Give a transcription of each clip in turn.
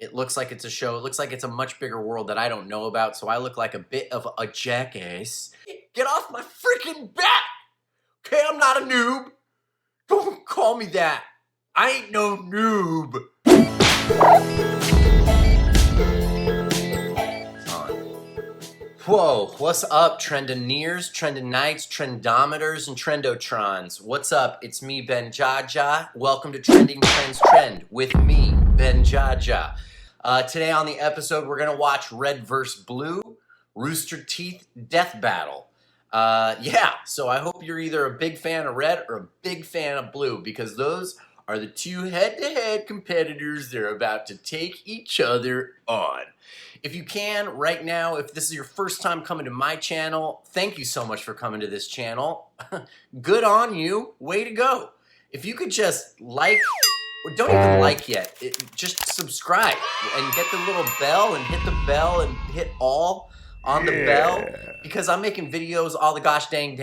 It looks like it's a show. It looks like it's a much bigger world that I don't know about, so I look like a bit of a jackass. Get off my freaking back! Okay, I'm not a noob. Don't call me that. I ain't no noob. Whoa, what's up, Trendineers, Trendinites, Trendometers, and Trendotrons? What's up? It's me, Benjaja. Welcome to Trending Trends Trend with me, Benjaja. Today on the episode, we're going to watch Red vs. Blue, Rooster Teeth Death Battle. So I hope you're either a big fan of red or a big fan of blue, because those are the two head-to-head competitors that are about to take each other on. If you can, right now, if this is your first time coming to my channel, thank you so much for coming to this channel. Good on you. Way to go. If you could just like, or don't even like yet, just subscribe and get the little bell and hit the bell and hit all on the bell, because I'm making videos all the gosh dang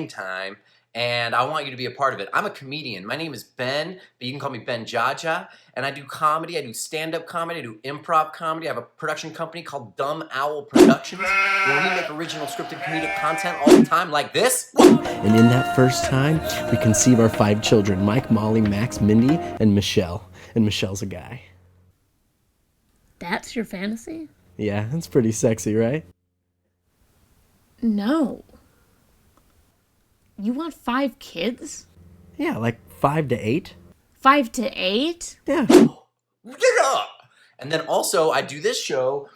time, and I want you to be a part of it. I'm a comedian. My name is Ben, but you can call me Benjaja, and I do comedy. I do stand-up comedy. I do improv comedy. I have a production company called Dumb Owl Productions, where we make original scripted comedic content all the time like this. And in that first time, we conceive our 5 children, Mike, Molly, Max, Mindy, and Michelle. And Michelle's a guy. That's your fantasy? Yeah, that's pretty sexy, right? No. You want 5 kids? Yeah, like 5 to 8. 5 to 8? Yeah. Get up! And then also, I do this show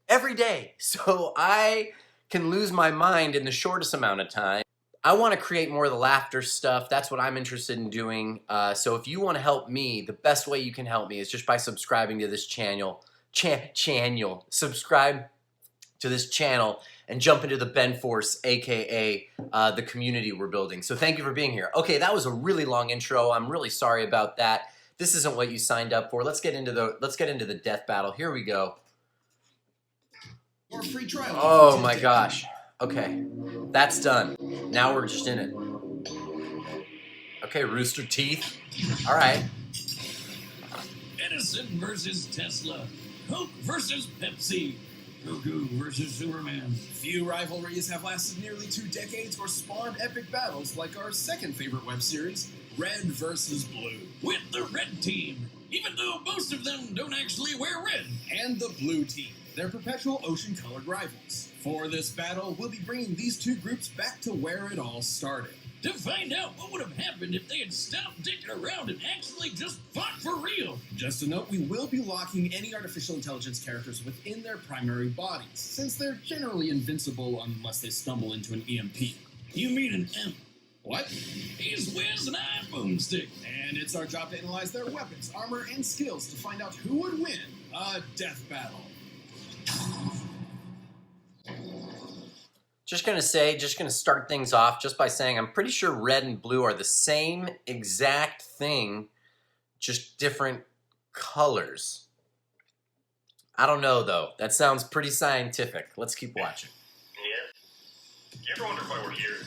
every day, so I can lose my mind in the shortest amount of time. I want to create more of the laughter stuff. That's what I'm interested in doing. So if you want to help me, the best way you can help me is just by subscribing to this channel. Subscribe to this channel and jump into the Ben Force, aka the community we're building. So thank you for being here. Okay, that was a really long intro. I'm really sorry about that. This isn't what you signed up for. Let's get into the death battle. Here we go. Or free trial. Oh my gosh. Okay, that's done. Now we're just in it. Okay, Rooster Teeth. All right. Edison versus Tesla. Coke versus Pepsi. Goku versus Superman. Few rivalries have lasted nearly 2 decades or spawned epic battles like our second favorite web series, Red vs. Blue. With the red team, even though most of them don't actually wear red. And the blue team, their perpetual ocean-colored rivals. For this battle, we'll be bringing these 2 groups back to where it all started. To find out what would have happened if they had stopped dicking around and actually just fought for real. Just a note, we will be locking any artificial intelligence characters within their primary bodies, since they're generally invincible unless they stumble into an EMP. You mean an imp? What? He's Wiz and I'm Boomstick. And it's our job to analyze their weapons, armor, and skills to find out who would win a death battle. Just gonna start things off just by saying I'm pretty sure red and blue are the same exact thing, just different colors. I don't know though. That sounds pretty scientific. Let's keep watching. Yeah. You ever wonder why we're here?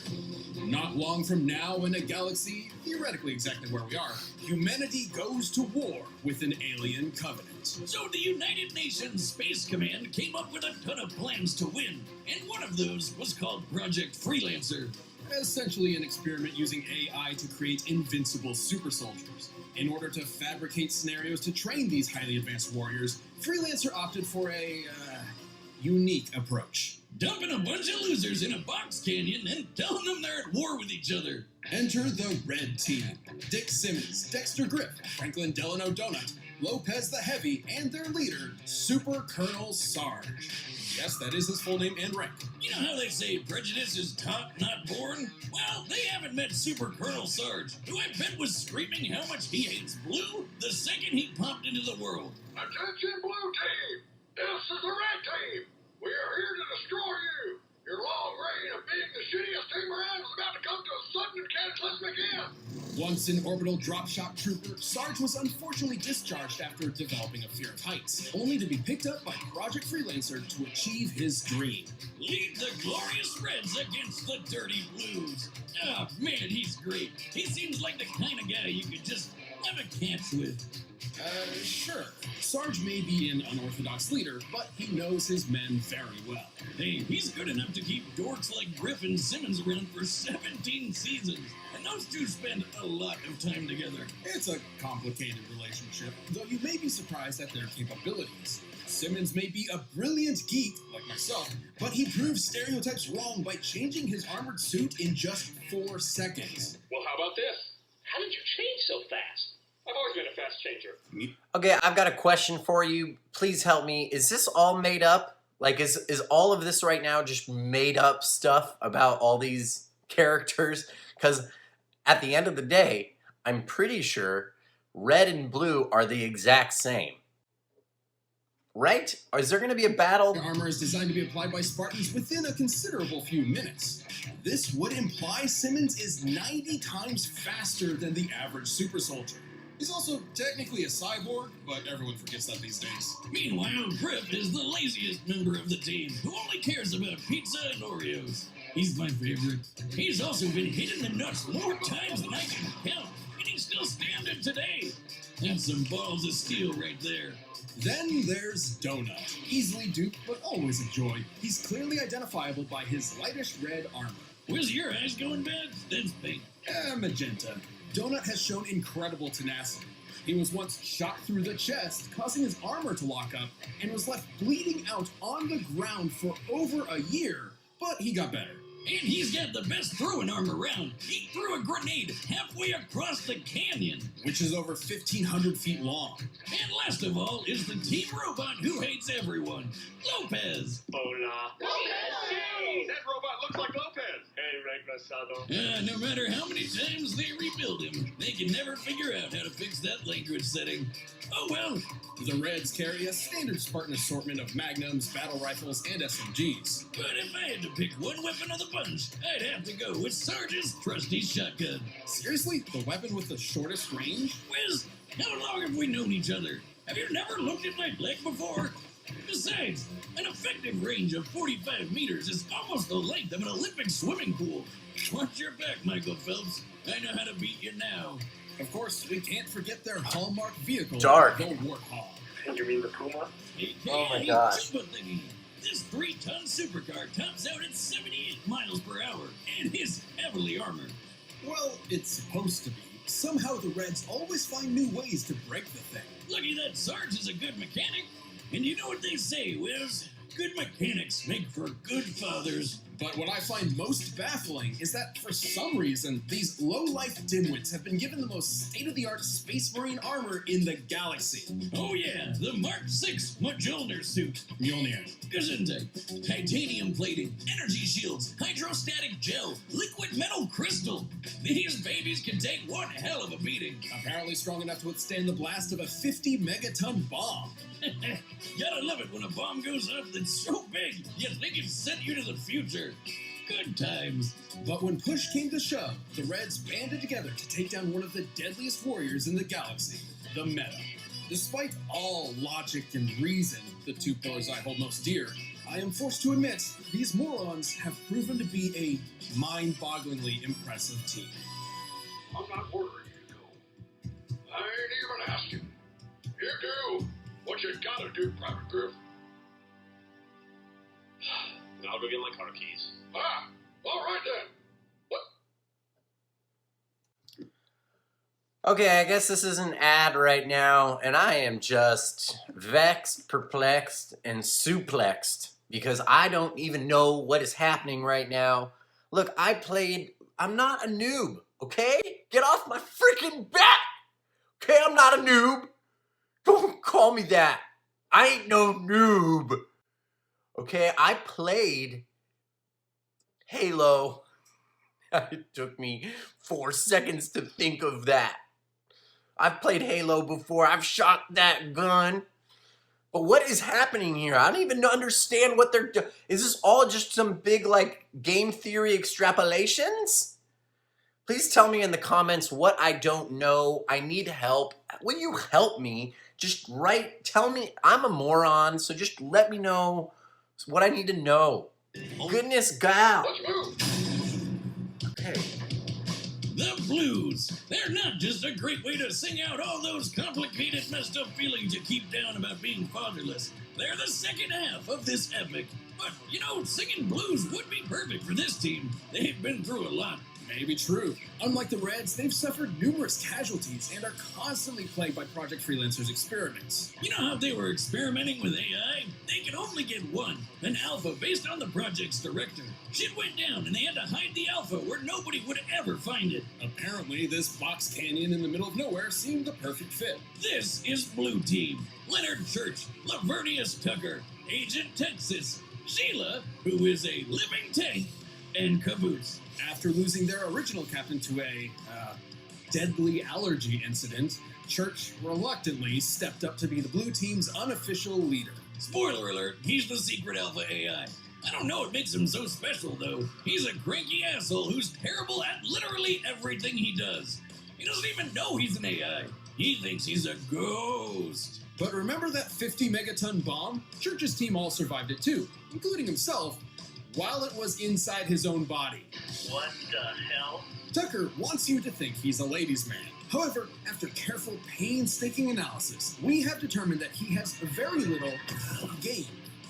Not long from now, in a galaxy theoretically exactly where we are, humanity goes to war with an alien covenant. So the United Nations Space Command came up with a ton of plans to win, and one of those was called Project Freelancer. Essentially an experiment using AI to create invincible super soldiers. In order to fabricate scenarios to train these highly advanced warriors, Freelancer opted for a unique approach. Dumping a bunch of losers in a box canyon and telling them they're at war with each other. Enter the red team. Dick Simmons, Dexter Griff, Franklin Delano Donut, Lopez the Heavy, and their leader, Super Colonel Sarge. Yes, that is his full name and rank. You know how they say prejudice is taught, not born? Well, they haven't met Super Colonel Sarge, who I bet was screaming how much he hates blue the second he popped into the world. Attention, blue team! This is the red team! We are here to destroy you! Your long reign of being the shittiest team around is about to come to a sudden and cataclysmic end! Once an orbital drop shot trooper, Sarge was unfortunately discharged after developing a fear of heights, only to be picked up by Project Freelancer to achieve his dream. Lead the glorious Reds against the dirty Blues. Oh, man, he's great. He seems like the kind of guy you could just have a catch with. Sure. Sarge may be an unorthodox leader, but he knows his men very well. Hey, he's good enough to keep dorks like Griff and Simmons around for 17 seasons. And those two spend a lot of time together. It's a complicated relationship, though you may be surprised at their capabilities. Simmons may be a brilliant geek, like myself, but he proves stereotypes wrong by changing his armored suit in just 4 seconds. Well, how about this? How did you change so fast? I've always been a fast changer. Okay, I've got a question for you. Please help me. Is this all made up? Like, is all of this right now just made up stuff about all these characters? Because at the end of the day, I'm pretty sure red and blue are the exact same. Right? Or is there going to be a battle? Their armor is designed to be applied by Spartans within a considerable few minutes. This would imply Simmons is 90 times faster than the average super soldier. He's also technically a cyborg, but everyone forgets that these days. Meanwhile, Griff is the laziest member of the team, who only cares about pizza and Oreos. He's my favorite. He's also been hit in the nuts more times than I can count, and he's still standing today. That's some balls of steel right there. Then there's Donut. Easily duped, but always a joy. He's clearly identifiable by his lightish red armor. Where's your eyes going bad? That's pink. Magenta. Donut has shown incredible tenacity. He was once shot through the chest, causing his armor to lock up, and was left bleeding out on the ground for over a year, but he got better. And he's got the best throwing arm around. He threw a grenade halfway across the canyon. Which is over 1,500 feet long. And last of all is the team robot who hates everyone, Lopez. Hola. Lopez! Hey, that robot looks like Lopez. Hey, regresado. No matter how many times they rebuild him, they can never figure out how to fix that language setting. Oh well. The Reds carry a standard Spartan assortment of magnums, battle rifles, and SMGs. But if I had to pick one weapon of the bunch, I'd have to go with Sarge's trusty shotgun. Seriously? The weapon with the shortest range? Wiz, how long have we known each other? Have you never looked at my leg before? Besides, an effective range of 45 meters is almost the length of an Olympic swimming pool. Watch your back, Michael Phelps. I know how to beat you now. Of course, we can't forget their hallmark vehicle, Dark. the Warthog. You mean the Puma? Oh my gosh. This 3-ton supercar tops out at 78 miles per hour and is heavily armored. Well, it's supposed to be. Somehow the Reds always find new ways to break the thing. Lucky that Sarge is a good mechanic. And you know what they say, Wiz? Good mechanics make for good fathers. But what I find most baffling is that, for some reason, these low-life dimwits have been given the most state-of-the-art Space Marine armor in the galaxy. Oh yeah, the Mark VI Mjolnir suit. Mjolnir. Gesundheit. Titanium plating, energy shields, hydrostatic gel, liquid metal crystal. These babies can take one hell of a beating. Apparently strong enough to withstand the blast of a 50-megaton bomb. Gotta love it when a bomb goes off that's so big you think it sent you to the future. Good times. But when push came to shove, the Reds banded together to take down one of the deadliest warriors in the galaxy, the Meta. Despite all logic and reason, the two pillars I hold most dear, I am forced to admit these morons have proven to be a mind-bogglingly impressive team. I'm not ordering you to go. I ain't even asking. You do what you gotta do, Private Griff. Then I'll go get my car keys. Ah, all right then. What? Okay, I guess this is an ad right now, and I am just vexed, perplexed, and suplexed because I don't even know what is happening right now. Look, I'm not a noob, okay? Get off my freaking back! Okay, I'm not a noob. Don't call me that. I ain't no noob. Okay, I played Halo. It took me 4 seconds to think of that. I've played Halo before. I've shot that gun. But what is happening here? I don't even understand what they're doing. Is this all just some big, like, game theory extrapolations? Please tell me in the comments what I don't know. I need help. Will you help me? Just tell me. I'm a moron, so just let me know what I need to know. Goodness gal. Let's move. Okay. The blues. They're not just a great way to sing out all those complicated, messed up feelings you keep down about being fatherless. They're the second half of this epic. But, singing blues would be perfect for this team. They've been through a lot. Maybe true. Unlike the Reds, they've suffered numerous casualties and are constantly plagued by Project Freelancer's experiments. You know how they were experimenting with AI? They could only get one, an alpha based on the project's director. Shit went down and they had to hide the alpha where nobody would ever find it. Apparently, this box canyon in the middle of nowhere seemed the perfect fit. This is Blue Team. Leonard Church, Lavernius Tucker, Agent Texas, Sheila, who is a living tank, and Caboose. After losing their original captain to a deadly allergy incident, Church reluctantly stepped up to be the Blue Team's unofficial leader. Spoiler alert, he's the secret alpha AI. I don't know what makes him so special, though. He's a cranky asshole who's terrible at literally everything he does. He doesn't even know he's an AI. He thinks he's a ghost. But remember that 50 megaton bomb? Church's team all survived it too, including himself, while it was inside his on body. What the hell? Tucker wants you to think he's a ladies' man. However, after careful, painstaking analysis, we have determined that he has very little gain,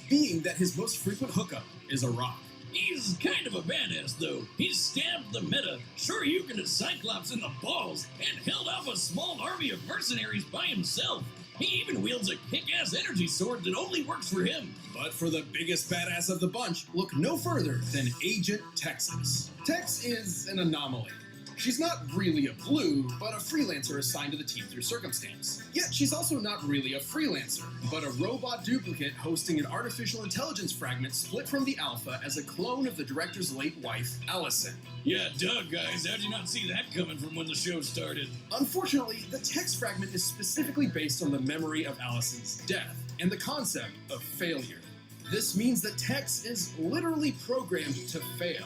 being that his most frequent hookup is a rock. He's kind of a badass, though. He stabbed the meta, Shoryuken a Cyclops in the balls, and held off a small army of mercenaries by himself. He even wields a kick-ass energy sword that only works for him. But for the biggest badass of the bunch, look no further than Agent Texas. Tex is an anomaly. She's not really a blue, but a freelancer assigned to the team through circumstance. Yet she's also not really a freelancer, but a robot duplicate hosting an artificial intelligence fragment split from the alpha as a clone of the director's late wife, Allison. Yeah, duh, guys. How'd you not see that coming from when the show started? Unfortunately, the text fragment is specifically based on the memory of Allison's death and the concept of failure. This means that Tex is literally programmed to fail.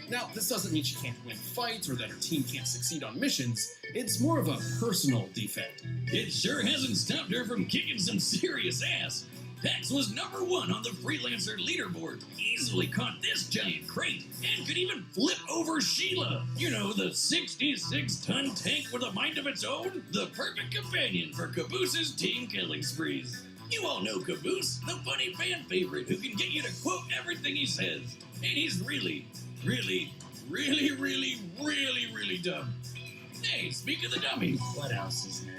Now, this doesn't mean she can't win fights or that her team can't succeed on missions. It's more of a personal defect. It sure hasn't stopped her from kicking some serious ass. Tex was #1 on the freelancer leaderboard, easily caught this giant crate, and could even flip over Sheila. You know, the 66-ton tank with a mind of its own? The perfect companion for Caboose's team killing sprees. You all know Caboose, the funny fan favorite who can get you to quote everything he says. And he's really dumb. Hey, speak of the dummy. What else is new?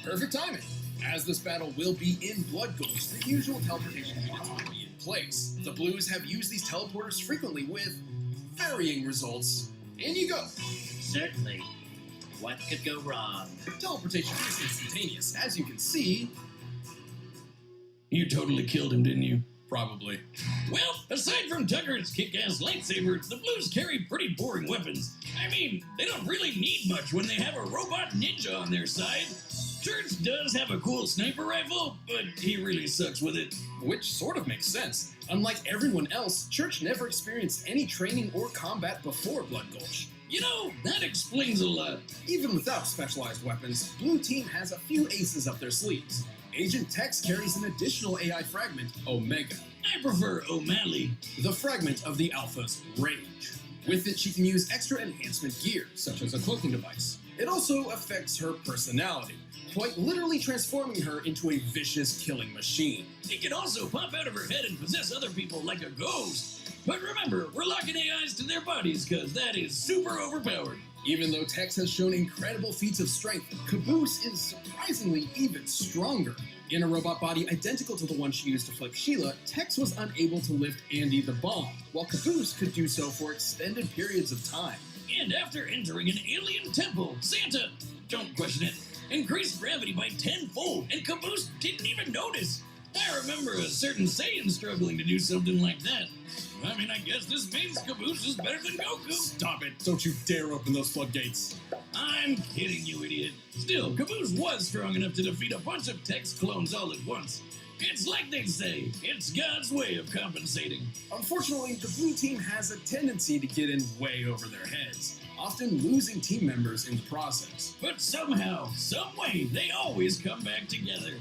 Perfect timing. As this battle will be in Blood Gulch, the usual teleportation pods will be in place. The Blues have used these teleporters frequently with varying results. In you go. Certainly. What could go wrong? Teleportation is instantaneous, as you can see. You totally killed him, didn't you? Probably. Well, aside from Tucker's kick-ass lightsaber, the Blues carry pretty boring weapons. I mean, they don't really need much when they have a robot ninja on their side. Church does have a cool sniper rifle, but he really sucks with it. Which sort of makes sense. Unlike everyone else, Church never experienced any training or combat before Blood Gulch. You know, that explains a lot. Even without specialized weapons, Blue Team has a few aces up their sleeves. Agent Tex carries an additional AI fragment, Omega. I prefer O'Malley. The fragment of the Alpha's rage. With it, she can use extra enhancement gear, such as a cloaking device. It also affects her personality, quite literally transforming her into a vicious killing machine. It can also pop out of her head and possess other people like a ghost. But remember, we're locking AIs to their bodies because that is super overpowered. Even though Tex has shown incredible feats of strength, Caboose is surprisingly even stronger. In a robot body identical to the one she used to flip Sheila, Tex was unable to lift Andy the Bomb, while Caboose could do so for extended periods of time. And after entering an alien temple, Santa, don't question it, increased gravity by 10-fold, and Caboose didn't even notice. I remember a certain Saiyan struggling to do something like that. I mean, I guess this means Caboose is better than Goku. Stop it! Don't you dare open those floodgates. I'm kidding, you idiot. Still, Caboose was strong enough to defeat a bunch of Tex clones all at once. It's like they say, it's God's way of compensating. Unfortunately, the Blue Team has a tendency to get in way over their heads, often losing team members in the process. But somehow, some way, they always come back together.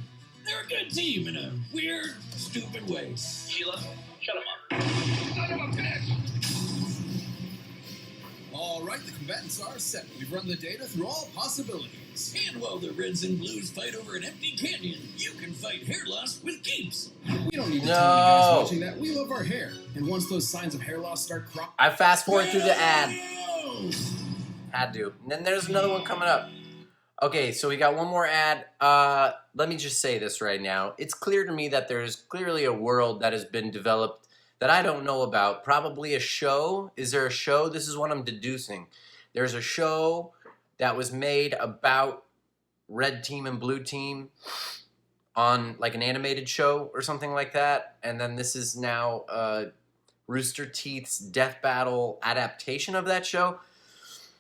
They're a good team in a weird, stupid way. Sheila, shut him up. Son of a bitch! Alright. right, the combatants are set. We've run the data through all possibilities. And while the Reds and Blues fight over an empty canyon, you can fight hair loss with Keeps. We don't need to No. tell you guys watching that. We love our hair. And once those signs of hair loss start cropping... I fast forward through the ad. No! Had to. And then there's another one coming up. Okay, so we got one more ad. Let me just say this right now. It's clear to me that there's clearly a world that has been developed that I don't know about. Probably a show. Is there a show? This is what I'm deducing. There's a show that was made about Red Team and Blue Team on like an animated show or something like that. And then this is now Rooster Teeth's Death Battle adaptation of that show.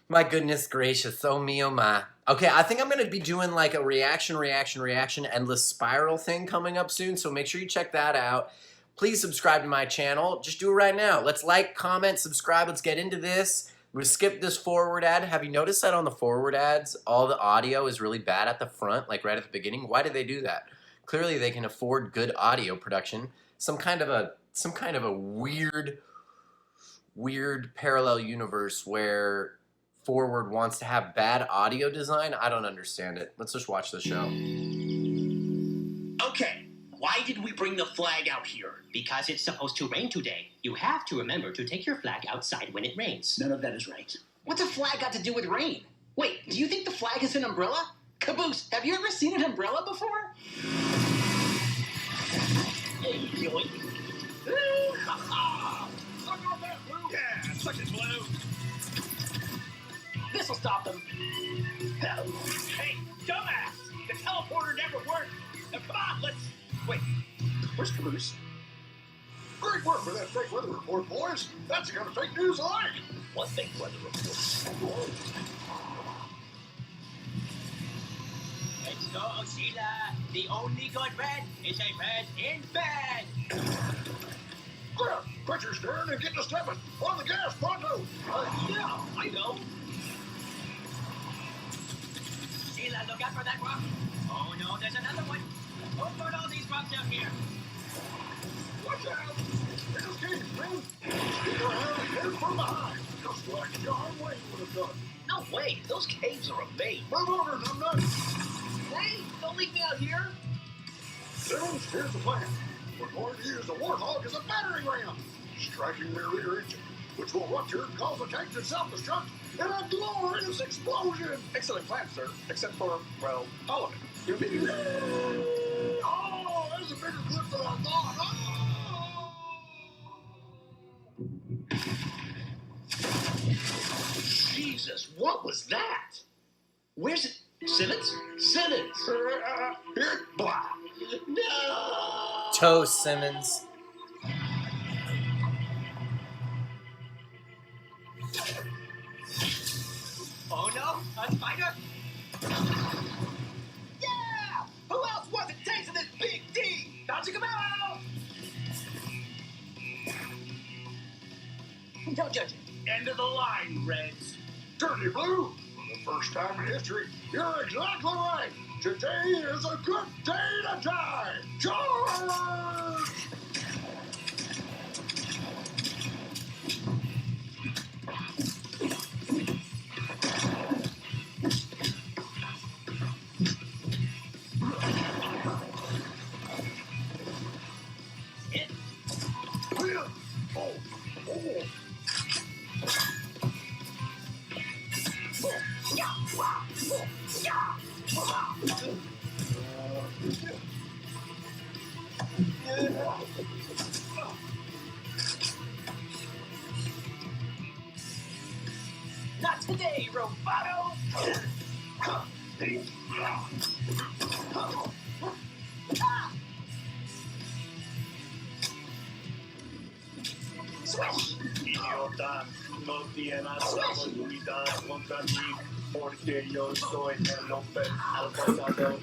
My goodness gracious, oh me, oh my. Okay, I think I'm going to be doing like a reaction, endless spiral thing coming up soon, so make sure you check that out. Please subscribe to my channel. Just do it right now. Let's like, comment, subscribe. Let's get into this. We'll skip this forward ad. Have you noticed that on the forward ads, all the audio is really bad at the front, like right at the beginning? Why did they do that? Clearly they can afford good audio production. Some kind of a weird parallel universe where forward wants to have bad audio design. I don't understand it. Let's just watch the show. Okay, why did we bring the flag out here? Because it's supposed to rain today. You have to remember to take your flag outside when it rains. None of that is right. What's a flag got to do with rain? Wait, do you think the flag is an umbrella? Caboose, have you ever seen an umbrella before? Hey, yoink. Suck on that, Blue! Yeah, suck it, Blue. This'll stop them. Hey, dumbass! The teleporter never worked. Now, come on, let's... Wait, where's Caboose? Great work for that fake weather report, boys. That's the kind of fake news I like. What fake weather report? Let's go, Sheila. The only good red is a red in bed. Grab, quit your staring and get to stepping. On the gas, pronto. Yeah, I know. Sheila, look out for that rock. Oh no, there's another one. Don't put all these rocks out here. Watch out. There's Katie, man. Stick around and hit from behind. Just like John Wayne would have done. No way, those caves are a bait. Move over, numbnuts. Hey, don't leave me out here. Simmons, here's the plan. We're going to use the Warthog as a battering ram, striking their rear engine, which will rupture and cause the tank to self-destruct in a glorious explosion. Excellent plan, sir. Except for, well, all of it. You mean... Oh, there's a bigger clip than I thought. Oh! Jesus, what was that? Where's it? Simmons? Simmons! Here, blah. No! Toast, Simmons. Oh no, a spider. Yeah! Who else wants a taste of this big D? Dodging him out. Don't judge it. End of the line, Reds. Dirty Blue, for the first time in history, you're exactly right. Today is a good day to die. Charge! Hit. Oh, oh. Not today, Roboto. Swish! Idiota, no tienes oportunidad contra mí, porque yo soy el hombre al pasado.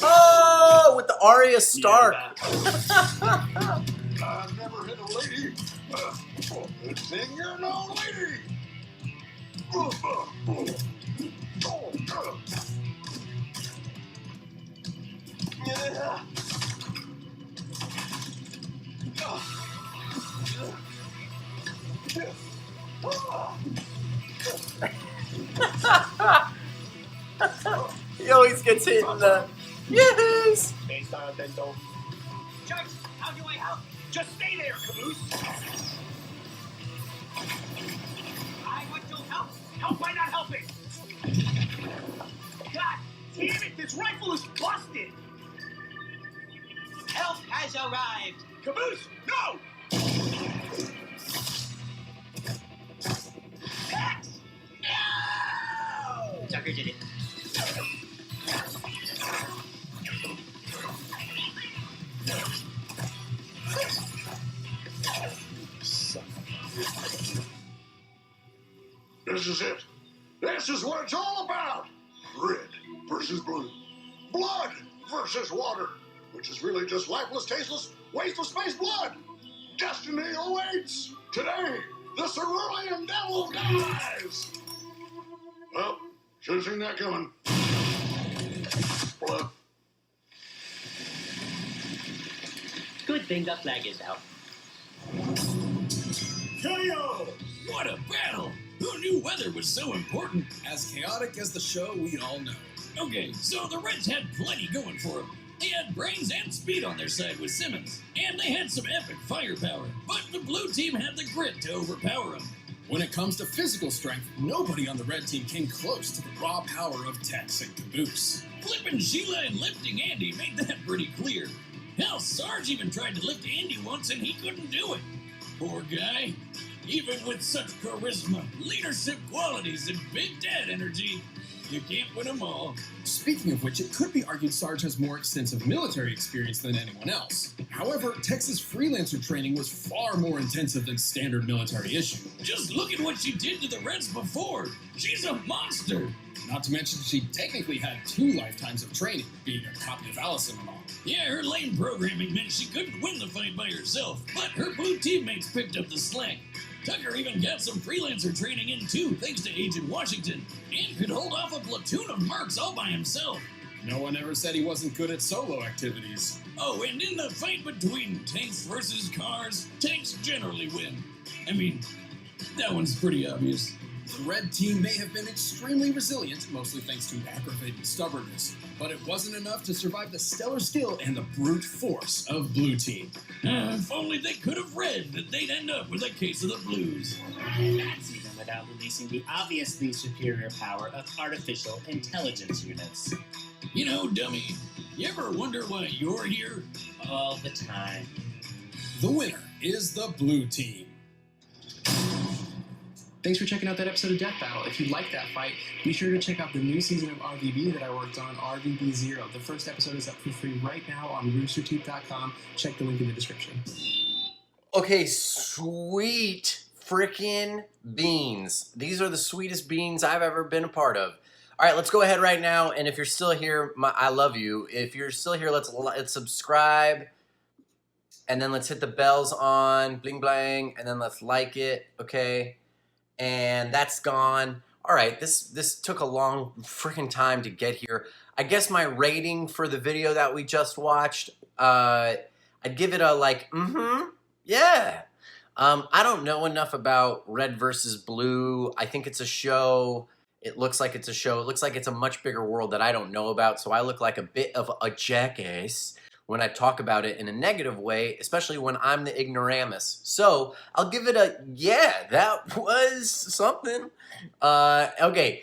Oh, with the Arya Stark. I've never hit a lady. Good thing you're no lady. He always gets hit in the... Yes! Judge, how do I help? Just stay there, Caboose. I want to help. Help by not helping. God damn it, this rifle is busted. Help has arrived. Caboose, no! Max! No! Tucker did it. This is it. This is what it's all about. Red versus blue. Blood versus water. Which is really just lifeless, tasteless, waste of space blood. Destiny awaits. Today, the Cerulean Devil dies. Well, should have seen that coming. Blood. Good thing the flag is out. KO! What a battle! Who knew weather was so important? As chaotic as the show, we all know. Okay, so the Reds had plenty going for them. They had brains and speed on their side with Simmons, and they had some epic firepower. But the blue team had the grit to overpower them. When it comes to physical strength, nobody on the red team came close to the raw power of Tex and Caboose. Flipping Sheila and lifting Andy made that pretty clear. Hell, Sarge even tried to lift Andy once and he couldn't do it. Poor guy. Even with such charisma, leadership qualities, and big dad energy, you can't win them all. Speaking of which, it could be argued Sarge has more extensive military experience than anyone else. However, Tex's freelancer training was far more intensive than standard military issue. Just look at what she did to the Reds before. She's a monster. Not to mention she technically had 2 lifetimes of training, being a copy of Allison and all. Yeah, her lame programming meant she couldn't win the fight by herself, but her blue teammates picked up the slack. Tucker even got some freelancer training in too, thanks to Agent Washington, and could hold off a platoon of mercs all by himself. No one ever said he wasn't good at solo activities. Oh, and in the fight between tanks versus cars, tanks generally win. I mean, that one's pretty obvious. The red team may have been extremely resilient, mostly thanks to aggravated stubbornness, but it wasn't enough to survive the stellar skill and the brute force of blue team. If only they could have read that they'd end up with a case of the blues. That's even without releasing the obviously superior power of artificial intelligence units. You know, dummy, you ever wonder why you're here? All the time. The winner is the blue team. Thanks for checking out that episode of Death Battle. If you liked that fight, be sure to check out the new season of RVB that I worked on, RVB 0. The first episode is up for free right now on roosterteeth.com. Check the link in the description. Okay, sweet freaking beans. These are the sweetest beans I've ever been a part of. All right, let's go ahead right now, and if you're still here, I love you. If you're still here, let's subscribe, and then let's hit the bells on, bling blang, and then let's like it, okay? And that's gone. All right, this took a long freaking time to get here. I guess my rating for the video that we just watched, I'd give it a like, yeah. I don't know enough about Red versus Blue. I think it's a show. It looks like it's a show. It looks like it's a much bigger world that I don't know about, so I look like a bit of a jackass when I talk about it in a negative way, especially when I'm the ignoramus. So I'll give it a, yeah, that was something. Okay,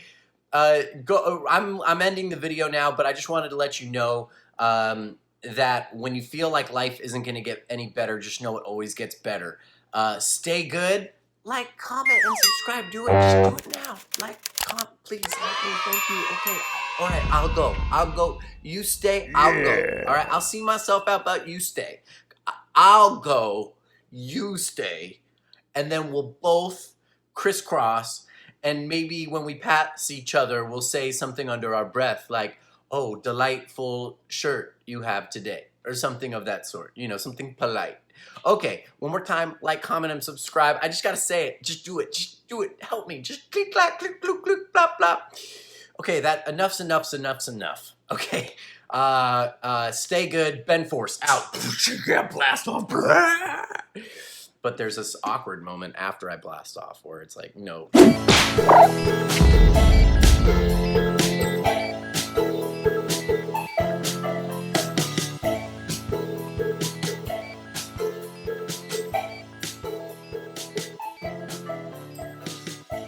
I'm ending the video now, but I just wanted to let you know that when you feel like life isn't gonna get any better, just know it always gets better. Stay good. Like, comment, and subscribe. Do it. Just do it now. Like, comment, please. Help me. Thank you. Okay. All right, I'll go. You stay, I'll go. All right, I'll see myself out, but you stay. I'll go, you stay, and then we'll both crisscross, and maybe when we pass each other, we'll say something under our breath, like, oh, delightful shirt you have today, or something of that sort. You know, something polite. Okay, one more time, like, comment, and subscribe. I just gotta say it. Just do it. Just do it. Help me. Just click, clack, click, bloop, bloop, blah, blah. Okay, that enough's enough. Okay, stay good. Ben Force out. Blast off. But there's this awkward moment after I blast off where it's like, no.